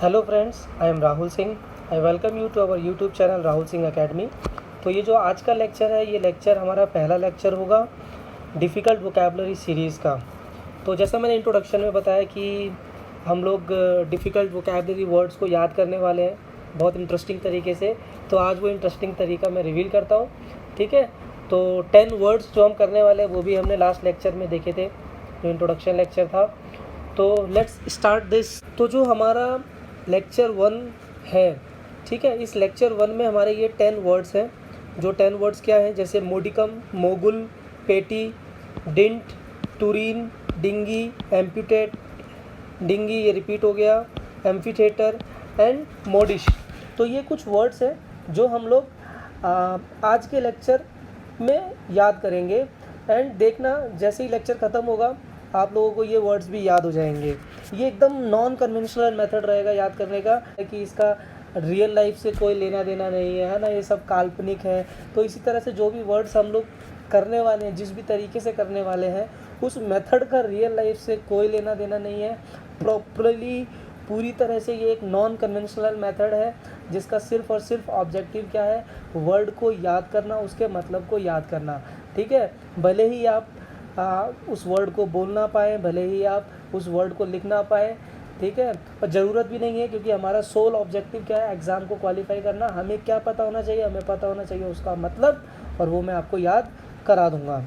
Hello friends, I am Rahul Singh. I welcome you to our YouTube channel Rahul Singh Academy. तो ये जो आज का लेक्चर है, ये लेक्चर हमारा पहला लेक्चर होगा डिफ़िकल्ट वोकैबुलरी सीरीज़ का। तो जैसा मैंने इंट्रोडक्शन में बताया कि हम लोग डिफ़िकल्ट वोकैबुलरी वर्ड्स को याद करने वाले हैं बहुत इंटरेस्टिंग तरीके से। तो आज वो इंटरेस्टिंग तरीका मैं रिवील करता हूँ, ठीक है। तो 10 वर्ड्स जो हम करने वाले हैं वो भी हमने लास्ट लेक्चर में देखे थे, जो इंट्रोडक्शन लेक्चर था। तो लेट्स स्टार्ट दिस। तो जो हमारा लेक्चर 1 है, ठीक है, इस लेक्चर 1 में हमारे ये 10 वर्ड्स हैं। जो 10 वर्ड्स क्या हैं, जैसे मोडिकम, मोगुल, पेटी, डिंट, टूरीन, डिंगी, एम्प्यूटेट, डिंगी ये रिपीट हो गया, एम्फीथिएटर एंड मोडिश। तो ये कुछ वर्ड्स हैं जो हम लोग आज के लेक्चर में याद करेंगे। एंड देखना, जैसे ही लेक्चर ख़त्म होगा आप लोगों को ये वर्ड्स भी याद हो जाएंगे। ये एकदम नॉन कन्वेंशनल मेथड रहेगा याद करने का, कि इसका रियल लाइफ से कोई लेना देना नहीं है ना, ये सब काल्पनिक है। तो इसी तरह से जो भी वर्ड्स हम लोग करने वाले हैं, जिस भी तरीके से करने वाले हैं, उस मेथड का रियल लाइफ से कोई लेना देना नहीं है। प्रॉपरली पूरी तरह से ये एक नॉन कन्वेंशनल मेथड है, जिसका सिर्फ और सिर्फ ऑब्जेक्टिव क्या है, वर्ड को याद करना, उसके मतलब को याद करना, ठीक है। भले ही आप उस वर्ड को बोल ना पाए, भले ही आप उस वर्ड को लिख ना पाए, ठीक है। और ज़रूरत भी नहीं है, क्योंकि हमारा सोल ऑब्जेक्टिव क्या है, एग्ज़ाम को क्वालिफाई करना। हमें क्या पता होना चाहिए, हमें पता होना चाहिए उसका मतलब, और वो मैं आपको याद करा दूंगा।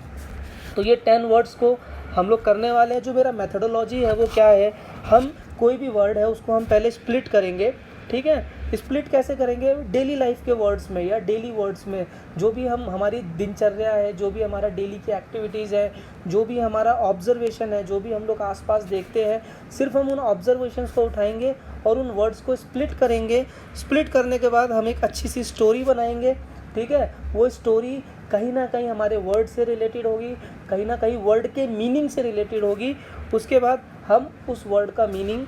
तो ये 10 वर्ड्स को हम लोग करने वाले हैं। जो मेरा मेथडोलॉजी है वो क्या है, हम कोई भी वर्ड है उसको हम पहले स्प्लिट करेंगे, ठीक है। स्प्लिट कैसे करेंगे, डेली लाइफ के वर्ड्स में या डेली वर्ड्स में, जो भी हमारी दिनचर्या है, जो भी हमारा डेली की एक्टिविटीज़ है, जो भी हमारा ऑब्जर्वेशन है, जो भी हम लोग आसपास देखते हैं, सिर्फ हम उन ऑब्जर्वेशंस को उठाएंगे और उन वर्ड्स को स्प्लिट करेंगे। स्प्लिट करने के बाद हम एक अच्छी सी स्टोरी बनाएंगे, ठीक है। वो स्टोरी कहीं ना कहीं हमारे वर्ड से रिलेटेड होगी, कहीं ना कहीं वर्ड के मीनिंग से रिलेटेड होगी। उसके बाद हम उस वर्ड का मीनिंग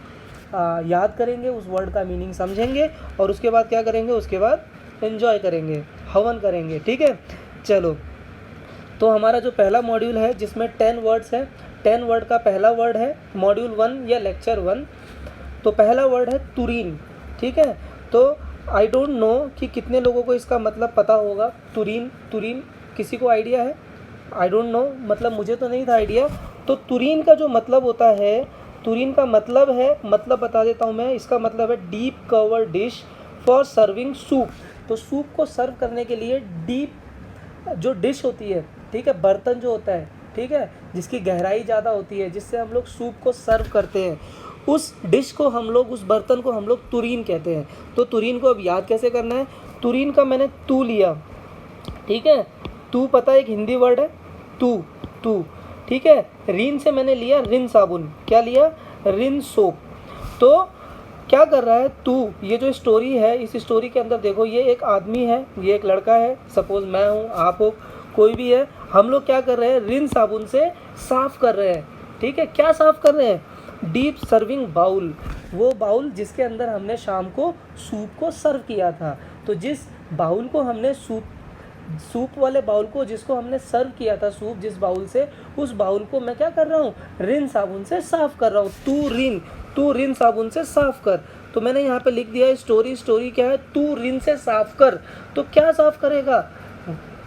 याद करेंगे, उस वर्ड का मीनिंग समझेंगे, और उसके बाद क्या करेंगे, उसके बाद एंजॉय करेंगे, हवन करेंगे, ठीक है। चलो, तो हमारा जो पहला मॉड्यूल है जिसमें 10 वर्ड्स हैं, 10 वर्ड का पहला वर्ड है मॉड्यूल 1 या लेक्चर 1। तो पहला वर्ड है तुरीन, ठीक है। तो आई डोंट नो कि कितने लोगों को इसका मतलब पता होगा। तुरीन, तुरीन किसी को आइडिया है? आई डोंट नो, मतलब मुझे तो नहीं था आइडिया। तो तुरीन का जो मतलब होता है, तुरीन का मतलब है, मतलब बता देता हूँ मैं, इसका मतलब है deep cover dish for serving soup. तो सूप को सर्व करने के लिए डीप जो डिश होती है, ठीक है, बर्तन जो होता है, ठीक है, जिसकी गहराई ज़्यादा होती है, जिससे हम लोग सूप को सर्व करते हैं, उस डिश को हम लोग, उस बर्तन को हम लोग तुरीन कहते हैं। तो तुरीन को अब याद कैसे करना है, तुरीन का मैंने तू लिया, ठीक है। तू पता है एक हिंदी वर्ड है, तू, तू, ठीक है। रिन से मैंने लिया रिन साबुन, क्या लिया, रिन सोप। तो क्या कर रहा है तू, ये जो स्टोरी है, इस स्टोरी के अंदर देखो, ये एक आदमी है, ये एक लड़का है, सपोज मैं हूँ, आप हो, कोई भी है। हम लोग क्या कर रहे हैं, रिन साबुन से साफ़ कर रहे हैं, ठीक है। क्या साफ़ कर रहे हैं, डीप सर्विंग बाउल, वो बाउल जिसके अंदर हमने शाम को सूप को सर्व किया था। तो जिस बाउल को हमने सूप वाले बाउल को जिसको हमने सर्व किया था, सूप जिस बाउल से, उस बाउल को मैं क्या कर रहा हूँ, रिन साबुन से साफ़ कर रहा हूँ। तू रिन साबुन से साफ़ कर। तो मैंने यहाँ पे लिख दिया है स्टोरी। स्टोरी क्या है, तू रिन से साफ़ कर। तो क्या साफ़ करेगा,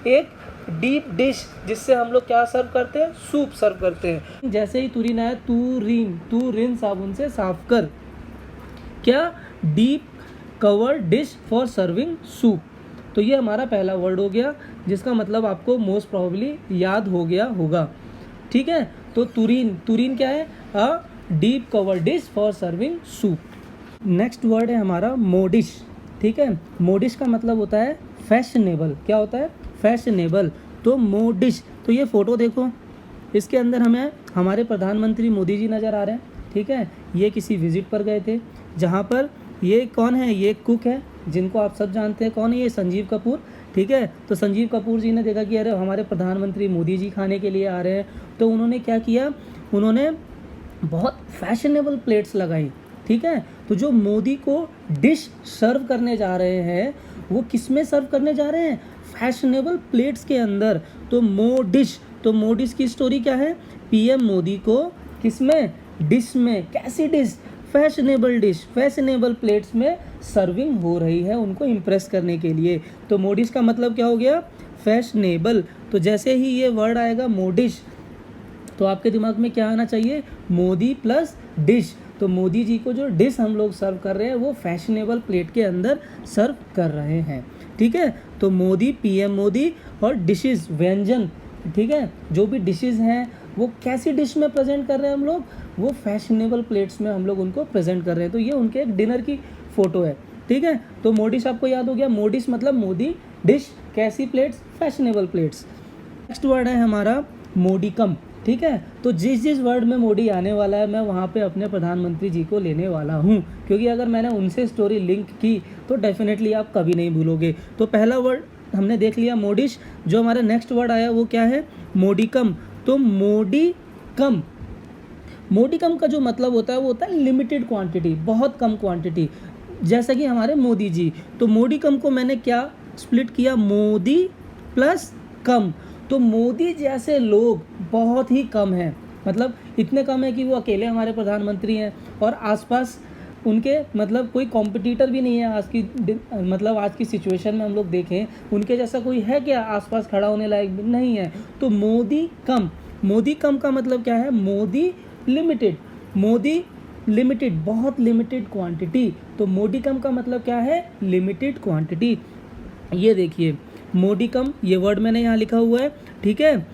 एक डीप डिश जिससे हम लोग क्या सर्व करते हैं, सूप सर्व करते हैं। जैसे ही तुरीन आया, तू रिन साबुन से साफ़ कर, क्या, deep cover dish for serving soup. तो ये हमारा पहला वर्ड हो गया, जिसका मतलब आपको मोस्ट प्रोबेबली याद हो गया होगा, ठीक है। तो तुरीन, तुरीन क्या है, a deep cover dish for serving soup. Next word है हमारा मोडिश, ठीक है। मोडिश का मतलब होता है फैशनेबल। क्या होता है, फैशनेबल। तो मोडिश, तो ये फ़ोटो देखो, इसके अंदर हमें हमारे प्रधानमंत्री मोदी जी नज़र आ रहे हैं, ठीक है। ये किसी विजिट पर गए थे, जहाँ पर ये कौन है, ये कुक है, जिनको आप सब जानते हैं कौन है, ये संजीव कपूर, ठीक है। तो संजीव कपूर जी ने देखा कि अरे हमारे प्रधानमंत्री मोदी जी खाने के लिए आ रहे हैं, तो उन्होंने क्या किया, उन्होंने बहुत फैशनेबल प्लेट्स लगाई, ठीक है। तो जो मोदी को डिश सर्व करने जा रहे हैं, वो किस में सर्व करने जा रहे हैं, फैशनेबल प्लेट्स के अंदर। तो मोडिश, तो मोडिश की स्टोरी क्या है, पीएम मोदी को किस में, डिश में, कैसी dish, fashionable dish, fashionable plates में सर्विंग हो रही है उनको इम्प्रेस करने के लिए। तो मोडिश का मतलब क्या हो गया, फैशनेबल। तो जैसे ही ये वर्ड आएगा मोडिश, तो आपके दिमाग में क्या आना चाहिए, मोदी प्लस डिश। तो मोदी जी को जो डिश हम लोग सर्व कर रहे हैं वो फैशनेबल प्लेट के अंदर सर्व कर रहे हैं, ठीक है। तो मोदी, पीएम मोदी, और डिशेस, व्यंजन, ठीक है, जो भी डिशेस हैं वो कैसी डिश में प्रेजेंट कर रहे हैं हम लोग, वो फैशनेबल प्लेट्स में हम लोग उनको प्रेजेंट कर रहे हैं। तो ये उनके एक डिनर की फ़ोटो है, ठीक है। तो मोडिश आपको याद हो गया, मोडिश मतलब मोदी डिश, कैसी plates, fashionable plates. Next word है हमारा मोडिकम, ठीक है। तो जिस जिस वर्ड में मोदी आने वाला है मैं वहाँ पे अपने प्रधानमंत्री जी को लेने वाला हूँ, क्योंकि अगर मैंने उनसे स्टोरी लिंक की तो डेफिनेटली आप कभी नहीं भूलोगे। तो पहला वर्ड हमने देख लिया मोडिश। जो हमारा नेक्स्ट वर्ड आया वो क्या है, मोडिकम। तो मोडिकम, मोडिकम का जो मतलब होता है वो होता है लिमिटेड क्वांटिटी, बहुत कम क्वांटिटी, जैसा कि हमारे मोदी जी। तो मोडिकम को मैंने क्या स्प्लिट किया, मोदी प्लस कम। तो मोदी जैसे लोग बहुत ही कम हैं, मतलब इतने कम है कि वो अकेले हमारे प्रधानमंत्री हैं और आसपास उनके मतलब कोई कॉम्पिटिटर भी नहीं है। आज की सिचुएशन में हम लोग देखें उनके जैसा कोई है क्या आसपास खड़ा होने लायक, नहीं है। तो मोदी कम, मोदी कम का मतलब क्या है, मोदी लिमिटेड, मोदी लिमिटेड, बहुत लिमिटेड क्वांटिटी। तो मोडिकम का मतलब क्या है, लिमिटेड क्वांटिटी। ये देखिए मोडिकम, ये वर्ड मैंने यहाँ लिखा हुआ है, ठीक है।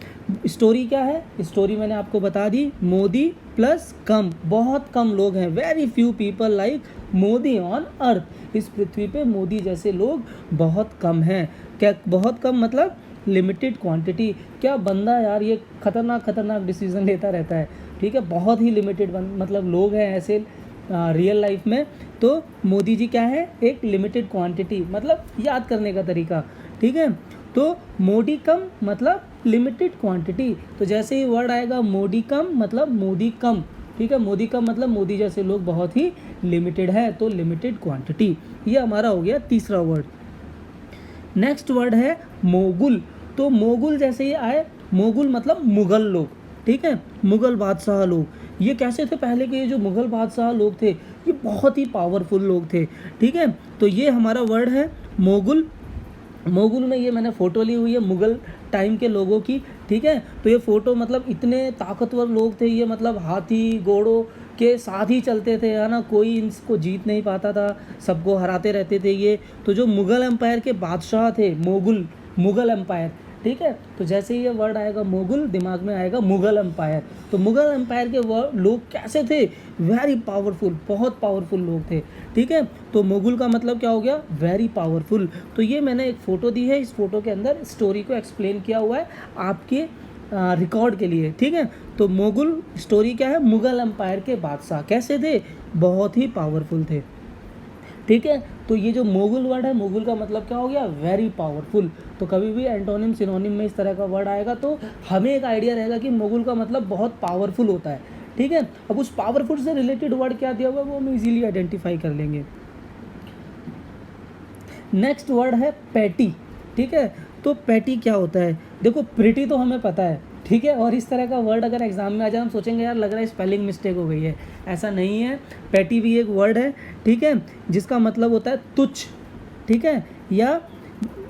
स्टोरी क्या है, स्टोरी मैंने आपको बता दी, मोदी प्लस कम, बहुत कम लोग हैं, very few people like Modi on earth. इस पृथ्वी पे मोदी जैसे लोग बहुत कम हैं। क्या बहुत कम मतलब लिमिटेड क्वांटिटी। क्या बंदा यार ये खतरनाक डिसीजन लेता रहता है, ठीक है। बहुत ही लिमिटेड मतलब लोग हैं ऐसे रियल लाइफ में। तो मोदी जी क्या है, एक लिमिटेड क्वांटिटी, मतलब याद करने का तरीका, ठीक है। तो मोडिकम मतलब लिमिटेड क्वांटिटी। तो जैसे ही वर्ड आएगा मोडिकम मतलब मोदी कम, ठीक है। मोदी कम मतलब मोदी जैसे लोग बहुत ही लिमिटेड है, तो लिमिटेड क्वांटिटी। ये हमारा हो गया तीसरा वर्ड। नेक्स्ट वर्ड है मोगुल। तो मोगुल जैसे ही आए, मोगुल मतलब मुगल लोग, ठीक है, मुगल बादशाह लोग। ये कैसे थे, पहले के जो मुगल बादशाह लोग थे ये बहुत ही पावरफुल लोग थे, ठीक है। तो ये हमारा वर्ड है मोगुल। मोगुल में ये मैंने फ़ोटो ली हुई है मुग़ल टाइम के लोगों की, ठीक है। तो ये फ़ोटो मतलब इतने ताकतवर लोग थे ये, मतलब हाथी घोड़ों के साथ ही चलते थे, है ना, कोई इनको जीत नहीं पाता था, सबको हराते रहते थे ये। तो जो मुग़ल एम्पायर के बादशाह थे, मुग़ल एम्पायर, ठीक है। तो जैसे ही ये वर्ड आएगा मोगुल, दिमाग में आएगा मुग़ल एम्पायर। तो मुग़ल एम्पायर के लोग कैसे थे, वेरी पावरफुल, बहुत पावरफुल लोग थे, ठीक है। तो मोगुल का मतलब क्या हो गया, वेरी पावरफुल। तो ये मैंने एक फ़ोटो दी है, इस फोटो के अंदर स्टोरी को एक्सप्लेन किया हुआ है आपके रिकॉर्ड के लिए, ठीक है। तो मोगुल स्टोरी क्या है, मुग़ल एम्पायर के बादशाह कैसे थे, बहुत ही पावरफुल थे, ठीक है। तो ये जो मोगुल वर्ड है, मोगुल का मतलब क्या हो गया, वेरी पावरफुल। तो कभी भी एंटोनिम सिनोनिम में इस तरह का वर्ड आएगा तो हमें एक आइडिया रहेगा कि मोगुल का मतलब बहुत पावरफुल होता है, ठीक है। अब उस पावरफुल से रिलेटेड वर्ड क्या दिया हुआ है वो हम इजीली आइडेंटिफाई कर लेंगे। नेक्स्ट वर्ड है पैटी, ठीक है। तो पैटी क्या होता है, देखो प्रिटी तो हमें पता है, ठीक है, और इस तरह का वर्ड अगर एग्जाम में आ जाए हम सोचेंगे यार लग रहा है स्पेलिंग मिस्टेक हो गई है, ऐसा नहीं है। पैटी भी एक वर्ड है, ठीक है, जिसका मतलब होता है तुच्छ, ठीक है, या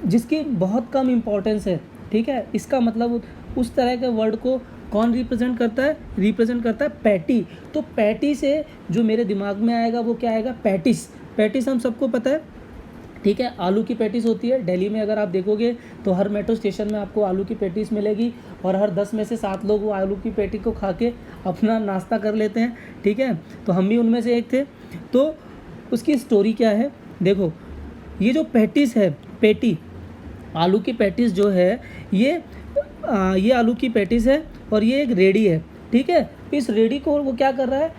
जिसकी बहुत कम इम्पोर्टेंस है, ठीक है। इसका मतलब उस तरह के वर्ड को कौन रिप्रेजेंट करता है, रिप्रेजेंट करता है पैटी। तो पैटी से जो मेरे दिमाग में आएगा वो क्या आएगा, पैटिस। पैटिस हम सबको पता है, ठीक है, आलू की पैटिस होती है। दिल्ली में अगर आप देखोगे तो हर मेट्रो स्टेशन में आपको आलू की पैटिस मिलेगी और हर 10 में से 7 लोग वो आलू की पैटी को खा के अपना नाश्ता कर लेते हैं, ठीक है। तो हम भी उनमें से एक थे। तो उसकी स्टोरी क्या है, देखो ये जो पैटिस है, पैटी, आलू की पैटिस जो है ये आलू की पैटिस है और ये एक रेडी है, ठीक है। इस रेडी को वो क्या कर रहा है,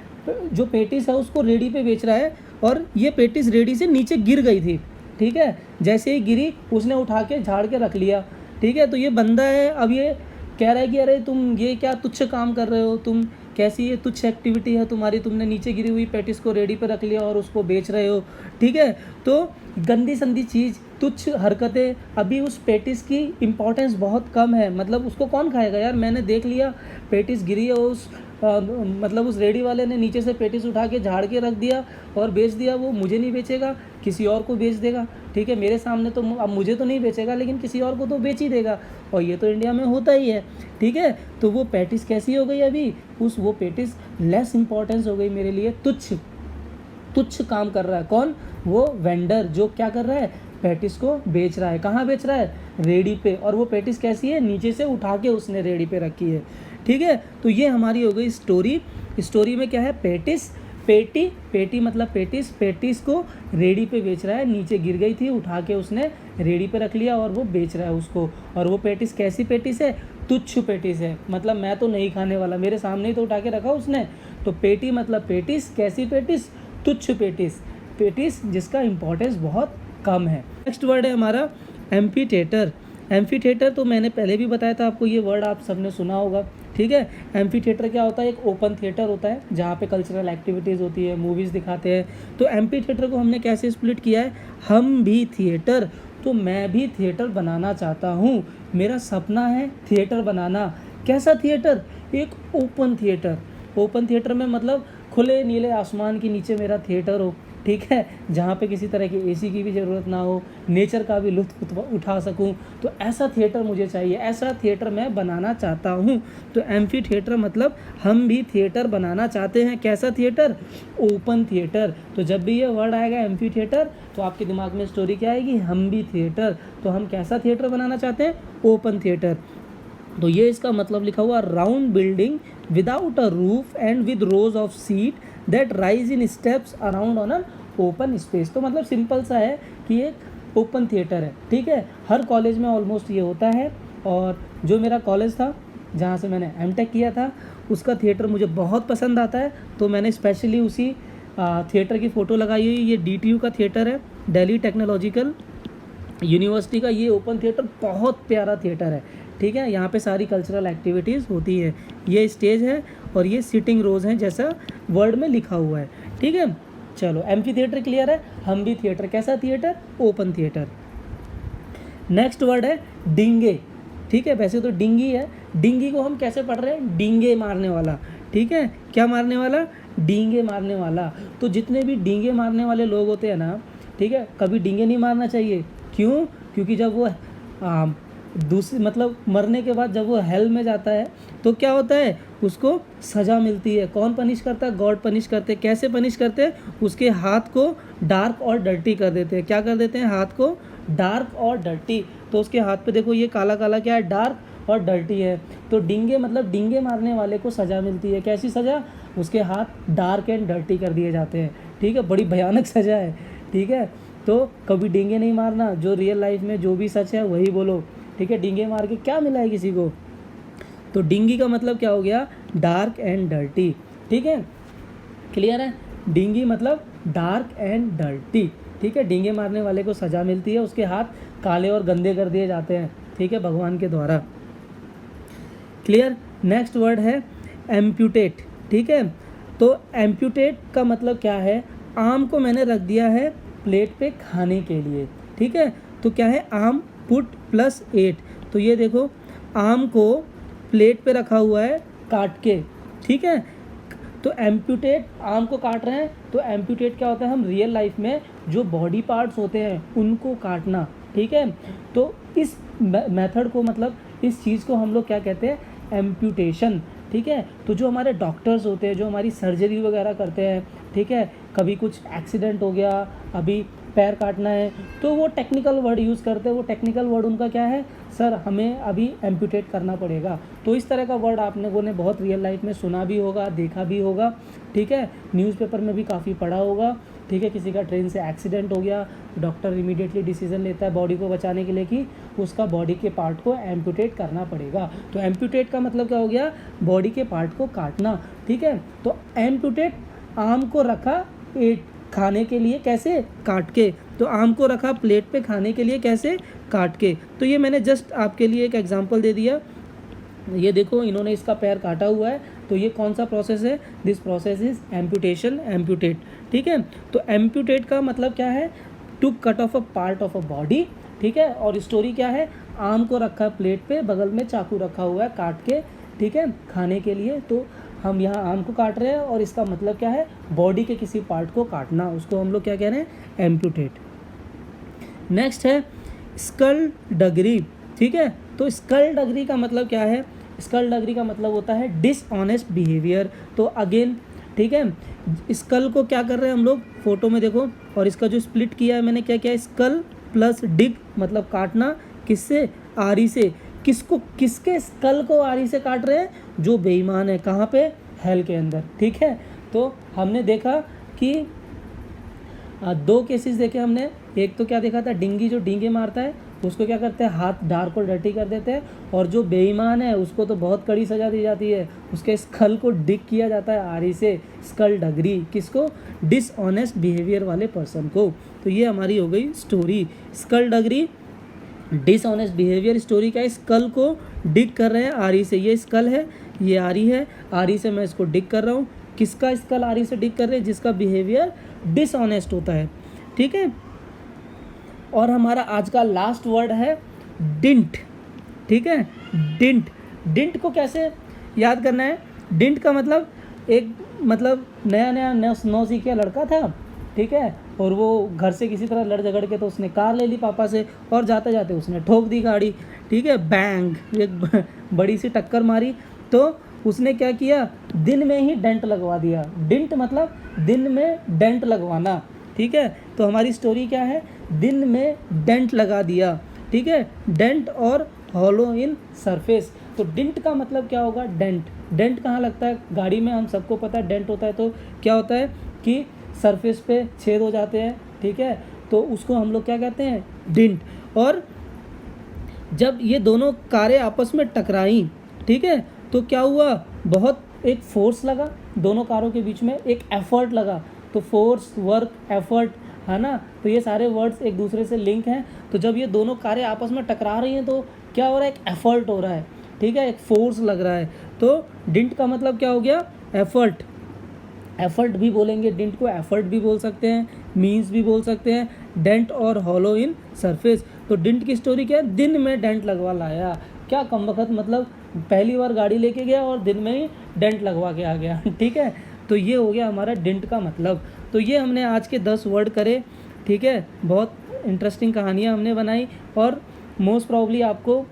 जो पैटिस है उसको रेडी पे बेच रहा है और ये पैटिस रेडी से नीचे गिर गई थी, ठीक है। जैसे ही गिरी उसने उठा के झाड़ के रख लिया, ठीक है। तो ये बंदा है, अब ये कह रहा है कि अरे तुम ये क्या तुच्छ काम कर रहे हो, तुम कैसी ये तुच्छ एक्टिविटी है तुम्हारी, तुमने नीचे गिरी हुई पैटिस को रेडी पे रख लिया और उसको बेच रहे हो, ठीक है। तो गंदी संदी चीज़, तुच्छ हरकतें। अभी उस पैटिस की इम्पोर्टेंस बहुत कम है, मतलब उसको कौन खाएगा यार, मैंने देख लिया पैटिस गिरी है उस मतलब उस रेडी वाले ने नीचे से पेटिस उठा के झाड़ के रख दिया और बेच दिया, वो मुझे नहीं बेचेगा, किसी और को बेच देगा, ठीक है। मेरे सामने तो अब मुझे तो नहीं बेचेगा, लेकिन किसी और को तो बेच ही देगा, और ये तो इंडिया में होता ही है, ठीक है। तो वो पेटिस कैसी हो गई अभी, वो पेटिस लेस इंपॉर्टेंस हो गई मेरे लिए, तुच्छ काम कर रहा है। कौन? वो वेंडर, जो क्या कर रहा है, पेटिस को बेच रहा है। कहाँ बेच रहा है? रेडी पे। और वो पेटिस कैसी है? नीचे से उठा के उसने रेडी पे रखी है, ठीक है। तो ये हमारी हो गई स्टोरी में क्या है, पेटी मतलब पेटिस को रेडी पे बेच रहा है, नीचे गिर गई थी, उठा के उसने रेडी पे रख लिया और वो बेच रहा है उसको। और वो पेटिस कैसी पेटिस है? तुच्छ पेटिस है, मतलब मैं तो नहीं खाने वाला, मेरे सामने ही तो उठा के रखा उसने। तो पेटी मतलब पेटिस, कैसी पेटिस? तुच्छ पेटिस जिसका इम्पोर्टेंस बहुत कम है। नेक्स्ट वर्ड है हमारा एम्फीथिएटर। तो मैंने पहले भी बताया था आपको, ये वर्ड आप सबने सुना होगा, ठीक है। एम्फीथिएटर क्या होता है? एक ओपन थिएटर होता है जहाँ पे कल्चरल एक्टिविटीज़ होती है, मूवीज़ दिखाते हैं। तो एम्फीथिएटर को हमने कैसे स्प्लिट किया है? हम भी थिएटर। तो मैं भी थिएटर बनाना चाहता हूँ, मेरा सपना है थिएटर बनाना। कैसा थिएटर? एक ओपन थिएटर में मतलब खुले नीले आसमान के नीचे मेरा थिएटर हो, ठीक है, जहाँ पे किसी तरह की एसी की भी ज़रूरत ना हो, नेचर का भी लुत्फ़ उठा सकूँ। तो ऐसा थिएटर मुझे चाहिए, ऐसा थिएटर मैं बनाना चाहता हूँ। तो एम्फी थिएटर मतलब हम भी थिएटर बनाना चाहते हैं। कैसा थिएटर? Open theatre. तो जब भी ये वर्ड आएगा एम्फी थिएटर, तो आपके दिमाग में स्टोरी क्या आएगी? हम भी थिएटर। तो हम कैसा थिएटर बनाना चाहते हैं? Open theatre. तो ये इसका मतलब लिखा हुआ, round building without a roof and with rose of seat that rise in steps around on an open space. तो मतलब सिंपल सा है कि एक ओपन थिएटर है, ठीक है। हर कॉलेज में ऑलमोस्ट ये होता है। और जो मेरा कॉलेज था जहाँ से मैंने एमटेक किया था, उसका थिएटर मुझे बहुत पसंद आता है। तो मैंने स्पेशली उसी थिएटर की फ़ोटो लगाई हुई। ये DTU का थिएटर है, दिल्ली टेक्नोलॉजिकल यूनिवर्सिटी का। ये ओपन थिएटर बहुत प्यारा थिएटर है, ठीक है। यहाँ पे सारी कल्चरल एक्टिविटीज़ होती है। ये स्टेज है और ये सिटिंग रोज हैं, जैसा वर्ड में लिखा हुआ है, ठीक है। चलो, एम्फी थिएटर क्लियर है। हम भी थिएटर, कैसा theatre? Open theatre. Next word है डिंगे, ठीक है। वैसे तो डिंगी है, डिंगी को हम कैसे पढ़ रहे हैं? डींगे मारने वाला, ठीक है। क्या मारने वाला? डींगे मारने वाला। तो जितने भी डींगे मारने वाले लोग होते हैं ना, ठीक है, कभी डींगे नहीं मारना चाहिए। क्यों? क्योंकि जब वो दूसरी मतलब मरने के बाद जब वो हेल में जाता है तो क्या होता है? उसको सज़ा मिलती है। कौन पनिश करता है? गॉड पनिश करते हैं। कैसे पनिश करते हैं? उसके हाथ को डार्क और डर्टी कर देते हैं। क्या कर देते हैं? हाथ को डार्क और डर्टी। तो उसके हाथ पे देखो, ये काला काला क्या है? डार्क और डर्टी है। तो डींगे मतलब डींगे मारने वाले को सज़ा मिलती है। कैसी सज़ा? उसके हाथ डार्क एंड डर्टी कर दिए जाते हैं, ठीक है। बड़ी भयानक सज़ा है, ठीक है। तो कभी डींगे नहीं मारना, जो रियल लाइफ में जो भी सच है वही बोलो, ठीक है। डींगे मार के क्या मिला है किसी को? तो डिंगी का मतलब क्या हो गया? डार्क एंड डर्टी, ठीक है। क्लियर है? डिंगी मतलब डार्क एंड डर्टी, ठीक है। डींगे मारने वाले को सज़ा मिलती है, उसके हाथ काले और गंदे कर दिए जाते हैं, ठीक है, भगवान के द्वारा। क्लियर? नेक्स्ट वर्ड है एम्प्यूटेट, ठीक है। तो एम्प्यूटेट का मतलब क्या है? आम को मैंने रख दिया है प्लेट पे खाने के लिए, ठीक है। तो क्या है? आम पुट प्लस 8। तो ये देखो, आम को प्लेट पे रखा हुआ है काट के, ठीक है। तो एम्प्यूटेट, आम को काट रहे हैं, तो एम्प्यूटेट क्या होता है? हम रियल लाइफ में जो बॉडी पार्ट्स होते हैं उनको काटना, ठीक है। तो इस मेथड को मतलब इस चीज़ को हम लोग क्या कहते हैं? एम्प्यूटेशन, ठीक है। तो जो हमारे डॉक्टर्स होते हैं, जो हमारी सर्जरी वगैरह करते हैं, ठीक है, कभी कुछ एक्सीडेंट हो गया, अभी पैर काटना है, तो वो टेक्निकल वर्ड यूज़ करते हैं। वो टेक्निकल वर्ड उनका क्या है? सर हमें अभी एम्प्यूटेट करना पड़ेगा। तो इस तरह का वर्ड आप लोगों ने बहुत रियल लाइफ में सुना भी होगा, देखा भी होगा, ठीक है। न्यूज़पेपर में भी काफ़ी पढ़ा होगा, ठीक है। किसी का ट्रेन से एक्सीडेंट हो गया, डॉक्टर इमीडिएटली डिसीजन लेता है बॉडी को बचाने के लिए कि उसका बॉडी के पार्ट को एम्प्यूटेट करना पड़ेगा। तो एम्प्यूटेट का मतलब क्या हो गया? बॉडी के पार्ट को काटना, ठीक है। तो एम्प्यूटेट, आम को रखा खाने के लिए, कैसे? काट के। तो आम को रखा प्लेट पे खाने के लिए, कैसे? काट के। तो ये मैंने जस्ट आपके लिए एक एग्जांपल दे दिया। ये देखो, इन्होंने इसका पैर काटा हुआ है, तो ये कौन सा प्रोसेस है? This process is amputation, amputate, ठीक है। तो एम्प्यूटेट का मतलब क्या है? To cut off a part of a body, ठीक है। और स्टोरी क्या है? आम को रखा प्लेट पे, बगल में चाकू रखा हुआ है काट के, ठीक है, खाने के लिए। तो हम यहाँ आम को काट रहे हैं और इसका मतलब क्या है, बॉडी के किसी पार्ट को काटना, उसको हम लोग क्या कह रहे हैं, एम्पुटेट। नेक्स्ट है स्कल डगरी, ठीक है। तो स्कल डगरी का मतलब क्या है, स्कल डगरी का मतलब होता है डिसऑनेस्ट बिहेवियर। तो अगेन ठीक है, स्कल को क्या कर रहे हैं हम लोग, फोटो में देखो, और इसका जो स्प्लिट किया है मैंने, क्या किया, स्कल प्लस डिग मतलब काटना, किससे, आरी से। किसको, किसके स्कल को आरी से काट रहे हैं, जो बेईमान है, कहाँ पे, हेल के अंदर, ठीक है। तो हमने देखा कि दो केसेस देखे हमने। एक तो क्या देखा था, डिंगी जो डींगे मारता है उसको क्या करते हैं, हाथ डार को डर्टी कर देते हैं, और जो बेईमान है उसको तो बहुत कड़ी सज़ा दी जाती है, उसके स्कल को डिग किया जाता है आरी से, स्कल डगरी, किसको, डिसऑनेस्ट बिहेवियर वाले पर्सन को। तो ये हमारी हो गई स्टोरी, स्कल डगरी डिसऑनेस्ट बिहेवियर। स्टोरी क्या है, स्कल को डिग कर रहे हैं आरी से, ये स्कल है, ये आरी है, आरी से मैं इसको डिग कर रहा हूँ। किसका स्कल आरी से डिग कर रहे हैं, जिसका बिहेवियर डिसऑनेस्ट होता है, ठीक है। और हमारा आज का लास्ट वर्ड है डिंट, ठीक है। डिंट, डिंट को कैसे याद करना है, डिंट का मतलब एक, मतलब नया नौसिखिया लड़का था, ठीक है, और वो घर से किसी तरह लड़ झगड़ के तो उसने कार ले ली पापा से, और जाते जाते उसने ठोक दी गाड़ी, ठीक है, बैंग, एक बड़ी सी टक्कर मारी। तो उसने क्या किया, दिन में ही डेंट लगवा दिया। डिंट मतलब दिन में डेंट लगवाना, ठीक है। तो हमारी स्टोरी क्या है, दिन में डेंट लगा दिया, ठीक है, डेंट और हॉलो इन सरफेस। तो डिंट का मतलब क्या होगा, डेंट, डेंट कहाँ लगता है, गाड़ी में, हम सबको पता है डेंट होता है तो क्या होता है कि सरफेस पे छेद हो जाते हैं, ठीक है, तो उसको हम लोग क्या कहते हैं, डिंट। और जब ये दोनों कारें आपस में टकराई, ठीक है, तो क्या हुआ, बहुत एक फोर्स लगा दोनों कारों के बीच में, एक एफर्ट लगा। तो फोर्स, वर्क, एफर्ट, है ना, तो ये सारे वर्ड्स एक दूसरे से लिंक हैं। तो जब ये दोनों कारें आपस में टकरा रही हैं तो क्या हो रहा है, एक एफर्ट हो रहा है, ठीक है, एक फोर्स लग रहा है। तो डिंट का मतलब क्या हो गया, एफर्ट, एफर्ट भी बोलेंगे डिंट को, एफर्ट भी बोल सकते हैं, मीन्स भी बोल सकते हैं, डेंट और हॉलो इन सरफेस। तो डिंट की स्टोरी क्या है, दिन में डेंट लगवा लाया, क्या कमबख्त, मतलब पहली बार गाड़ी लेके गया और दिन में ही डेंट लगवा के आ गया, ठीक है। तो ये हो गया हमारा डिंट का मतलब। तो ये हमने आज के 10 वर्ड करे, ठीक है, बहुत इंटरेस्टिंग कहानियाँ हमने बनाई, और मोस्ट प्रॉब्ली आपको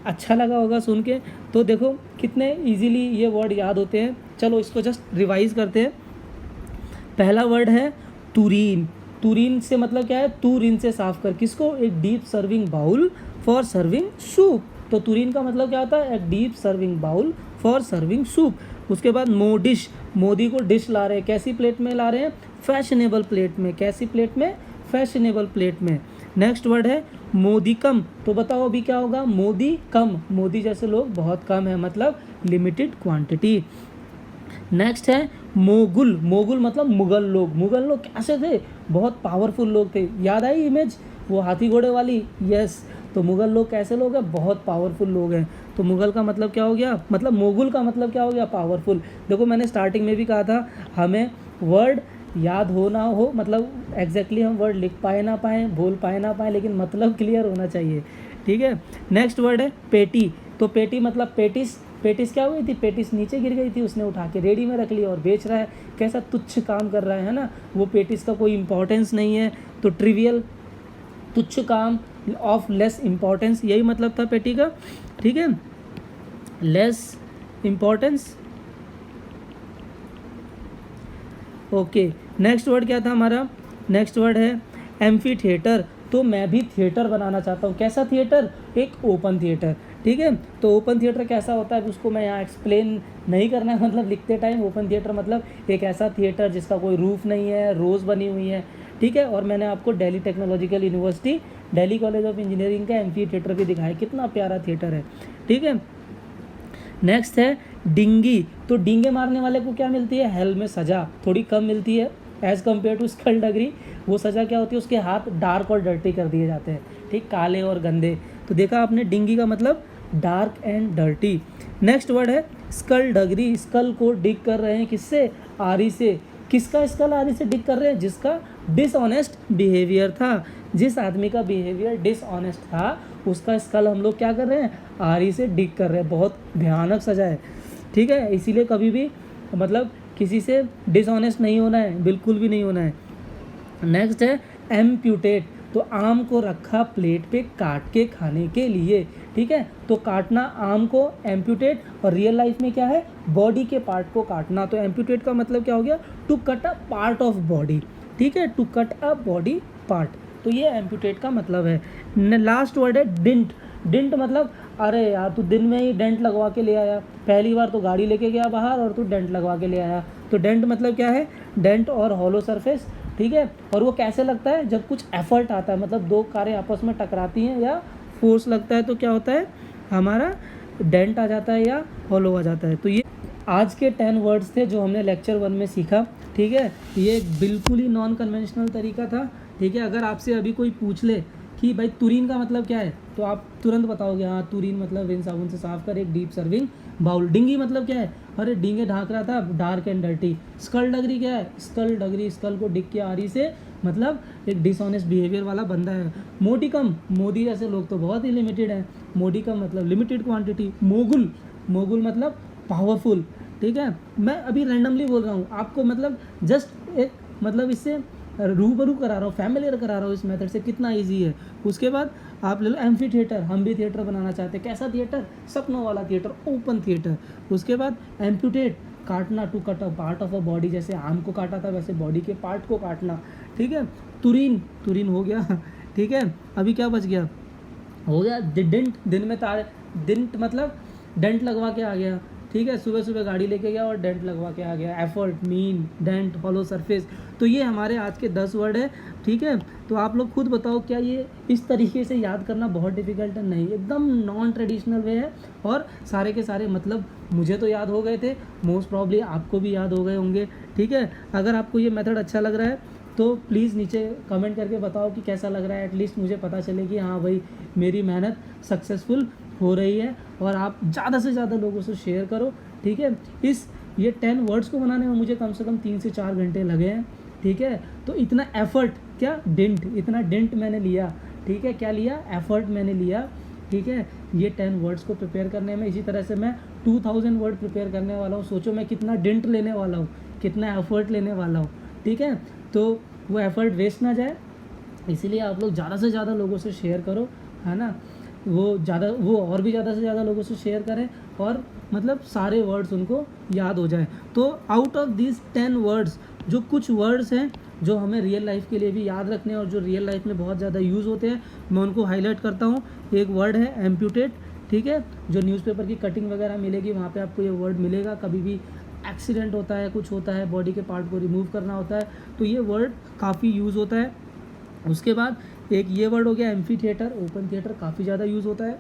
अच्छा लगा होगा सुन के। तो देखो कितने इजीली ये वर्ड याद होते हैं। चलो इसको जस्ट रिवाइज करते हैं। पहला वर्ड है तुरीन, तुरीन से मतलब क्या है, तू रिन से साफ कर, किसको, एक deep serving bowl for serving soup. तो तुरीन का मतलब क्या होता है, एक deep serving bowl for serving soup. उसके बाद मोडिश, मोदी को डिश ला रहे हैं, कैसी प्लेट में ला रहे हैं, फैशनेबल प्लेट में, कैसी प्लेट में, फैशनेबल प्लेट में। नेक्स्ट वर्ड है मोदी कम, तो बताओ अभी क्या होगा, मोदी कम, मोदी जैसे लोग बहुत कम है, मतलब लिमिटेड क्वांटिटी। नेक्स्ट है मोगुल, मोगुल मतलब मुगल लोग, मुगल लोग कैसे थे, बहुत पावरफुल लोग थे, याद आई इमेज वो हाथी घोड़े वाली, यस। तो मुगल लोग कैसे लोग हैं, बहुत पावरफुल लोग हैं। तो मुगल का मतलब क्या हो गया, मतलब मोगुल का मतलब क्या हो गया, पावरफुल। देखो मैंने स्टार्टिंग में भी कहा था, हमें वर्ड याद हो ना हो, मतलब एग्जैक्टली हम वर्ड लिख पाए ना पाए, बोल पाए ना पाए, लेकिन मतलब क्लियर होना चाहिए, ठीक है। नेक्स्ट वर्ड है पेटी, तो पेटी मतलब पेटिस, पेटिस क्या हुई थी, पेटिस नीचे गिर गई थी, उसने उठा के रेडी में रख लिया और बेच रहा है, कैसा तुच्छ काम कर रहा है ना, वो पेटिस का कोई इंपॉर्टेंस नहीं है। तो ट्रिवियल, तुच्छ काम, ऑफ लेस इम्पॉर्टेंस, यही मतलब था पेटी का, ठीक है, less importance. Okay, next word क्या था हमारा, नेक्स्ट वर्ड है एम्फी थिएटर। तो मैं भी थिएटर बनाना चाहता हूँ, कैसा थिएटर, एक ओपन थिएटर, ठीक है। तो ओपन थिएटर कैसा होता है उसको मैं यहाँ एक्सप्लेन नहीं करना है, मतलब लिखते टाइम। ओपन थिएटर मतलब एक ऐसा थिएटर जिसका कोई रूफ नहीं है, रोज़ बनी हुई है, ठीक है। और मैंने आपको Delhi technological university, Delhi college of engineering का एम्फी थिएटर भी दिखाया, कितना प्यारा थिएटर है, ठीक है। नेक्स्ट है डिंगी, तो डींगे मारने वाले को क्या मिलती है, हेल में सज़ा थोड़ी कम मिलती है एज़ कम्पेयर टू स्कल डगरी। वो सज़ा क्या होती है, उसके हाथ डार्क और डर्टी कर दिए जाते हैं, ठीक, काले और गंदे। तो देखा आपने, डिंगी का मतलब dark and dirty. Next word है स्कल डगरी, स्कल को डिग कर रहे हैं, किससे, आरी से। किसका स्कल आरी से डिग कर रहे हैं, जिसका डिसऑनेस्ट बिहेवियर था, जिस आदमी का बिहेवियर डिसऑनेस्ट था उसका स्कल हम लोग क्या कर रहे हैं, आरी से डिग कर रहे हैं। बहुत भयानक सजा है, ठीक है। इसीलिए कभी भी मतलब किसी से डिसऑनेस्ट नहीं होना है, बिल्कुल भी नहीं होना है। नेक्स्ट है एम्प्यूटेट, तो आम को रखा प्लेट पे काट के खाने के लिए, ठीक है। तो काटना आम को, एम्प्यूटेट, और रियल लाइफ में क्या है, बॉडी के पार्ट को काटना। तो एम्प्यूटेट का मतलब क्या हो गया, to cut a part of body, ठीक है, to cut a body part. तो ये एम्प्यूटेट का मतलब है। लास्ट वर्ड है डिंट। डिंट मतलब अरे यार तू दिन में ही डेंट लगवा के ले आया, पहली बार तो गाड़ी लेके गया बाहर और तू डेंट लगवा के ले आया। तो डेंट मतलब क्या है, डेंट और हॉलो सरफेस, ठीक है। और वो कैसे लगता है, जब कुछ एफर्ट आता है, मतलब दो कारें आपस में टकराती हैं या फोर्स लगता है तो क्या होता है, हमारा डेंट आ जाता है या हॉलो आ जाता है। तो ये आज के 10 वर्ड्स थे जो हमने लेक्चर 1 में सीखा, ठीक है। ये एक बिल्कुल ही नॉन कन्वेंशनल तरीका था, ठीक है। अगर आपसे अभी कोई पूछ ले कि भाई तुरीन का मतलब क्या है, तो आप तुरंत बताओगे हाँ तुरीन मतलब रिन साबुन से साफ कर एक डीप सर्विंग बाउल। डिंगी मतलब क्या है, अरे डींगे ढाक रहा था, डार्क एंड डर्टी। स्कल डगरी क्या है, स्कल डगरी, स्कल को डिग के आरी से मतलब एक डिसऑनेस्ट बिहेवियर वाला बंदा है। मोडिकम, मोदी जैसे लोग तो बहुत ही लिमिटेड हैं, मोडिकम मतलब लिमिटेड क्वांटिटी। मोगुल, मोगुल मतलब पावरफुल, ठीक है। मैं अभी रैंडमली बोल रहा हूँ आपको, मतलब जस्ट एक मतलब इससे रूबरू करा रहा हूँ, फैमिलियर करा रहा हूँ इस मेथड से, कितना इजी है। उसके बाद आप ले लो एम्फी थिएटर, हम भी थिएटर बनाना चाहते हैं। कैसा थिएटर, सपनों वाला थिएटर, ओपन थिएटर। उसके बाद एम्प्यूटेट, काटना, to cut a part of a body, जैसे आम को काटा था वैसे बॉडी के पार्ट को काटना, ठीक है। तुरीन, तुरीन हो गया, ठीक है। अभी क्या बच गया, हो गया डिंट, दिन में तार, डिंट मतलब डेंट लगवा के आ गया, ठीक है। सुबह सुबह गाड़ी लेके गया और डेंट लगवा के आ गया। Effort, mean, dent, hollow surface. तो ये हमारे आज के 10 वर्ड है, ठीक है। तो आप लोग खुद बताओ क्या ये इस तरीके से याद करना बहुत डिफिकल्ट है, नहीं, एकदम नॉन ट्रेडिशनल वे है। और सारे के सारे मतलब मुझे तो याद हो गए थे, मोस्ट प्रॉब्ली आपको भी याद हो गए होंगे, ठीक है। अगर आपको ये मेथड अच्छा लग रहा है तो प्लीज़ नीचे कमेंट करके बताओ कि कैसा लग रहा है, एटलीस्ट मुझे पता चले कि हाँ भाई मेरी मेहनत सक्सेसफुल हो रही है। और आप ज़्यादा से ज़्यादा लोगों से शेयर करो, ठीक है। ये 10 वर्ड्स को बनाने में मुझे कम से कम 3 से 4 घंटे लगे हैं, ठीक है। तो इतना एफर्ट, क्या डेंट, इतना डेंट मैंने लिया, ठीक है। क्या लिया, एफर्ट मैंने लिया, ठीक है, ये 10 वर्ड्स को प्रिपेयर करने में। इसी तरह से मैं 2000 वर्ड प्रिपेयर करने वाला हूँ। सोचो मैं कितना डेंट लेने वाला हूँ, कितना एफर्ट लेने वाला हूँ, ठीक है। तो वो एफर्ट वेस्ट ना जाए, इसीलिए आप लोग ज़्यादा से ज़्यादा लोगों से शेयर करो, है ना। वो और भी ज़्यादा से ज़्यादा लोगों से शेयर करें और मतलब सारे वर्ड्स उनको याद हो जाए। तो आउट ऑफ दिस 10 वर्ड्स, जो कुछ वर्ड्स हैं जो हमें रियल लाइफ के लिए भी याद रखने हैं और जो रियल लाइफ में बहुत ज़्यादा यूज़ होते हैं, मैं उनको हाईलाइट करता हूँ। एक वर्ड है एम्प्यूटेट, ठीक है। जो न्यूज़पेपर की कटिंग वगैरह मिलेगी वहाँ पे आपको ये वर्ड मिलेगा। कभी भी एक्सीडेंट होता है, कुछ होता है, बॉडी के पार्ट को रिमूव करना होता है, तो ये वर्ड काफ़ी यूज़ होता है। उसके बाद एक ये वर्ड हो गया एम्फी थिएटर, ओपन थिएटर, काफ़ी ज़्यादा यूज़ होता है।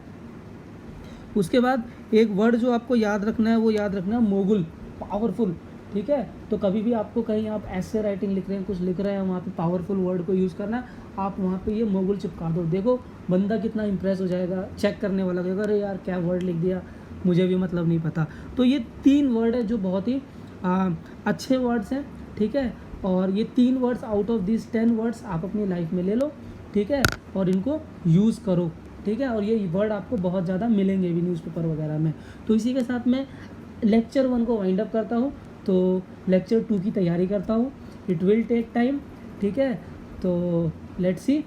उसके बाद एक वर्ड जो आपको याद रखना है, वो याद रखना है मोगुल, पावरफुल, ठीक है। तो कभी भी आपको कहीं आप ऐसे राइटिंग लिख रहे हैं, कुछ लिख रहे हैं, वहाँ पे पावरफुल वर्ड को यूज़ करना, आप वहाँ पे ये मोगुल चिपका दो। देखो बंदा कितना इंप्रेस हो जाएगा, चेक करने वाला कहेगा अरे यार क्या वर्ड लिख दिया, मुझे भी मतलब नहीं पता। तो ये 3 वर्ड है जो बहुत ही अच्छे वर्ड्स हैं, ठीक है। और ये 3 words out of this 10 words आप अपनी लाइफ में ले लो, ठीक है, और इनको यूज़ करो, ठीक है। और ये वर्ड आपको बहुत ज़्यादा मिलेंगे भी न्यूज़पेपर वगैरह में। तो इसी के साथ मैं लेक्चर 1 को वाइंड अप करता हूँ, तो लेक्चर 2 की तैयारी करता हूँ। इट विल टेक टाइम, ठीक है। तो लेट्स सी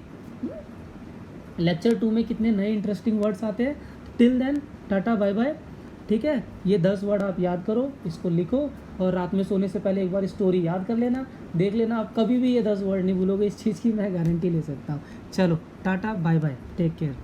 लेक्चर 2 में कितने नए इंटरेस्टिंग वर्ड्स आते हैं। Till then tata bye bye, ठीक है। ये 10 वर्ड आप याद करो, इसको लिखो और रात में सोने से पहले एक बार स्टोरी याद कर लेना, देख लेना, आप कभी भी ये 10 वर्ड नहीं भूलोगे, इस चीज़ की मैं गारंटी ले सकता हूँ। चलो tata bye bye, take care.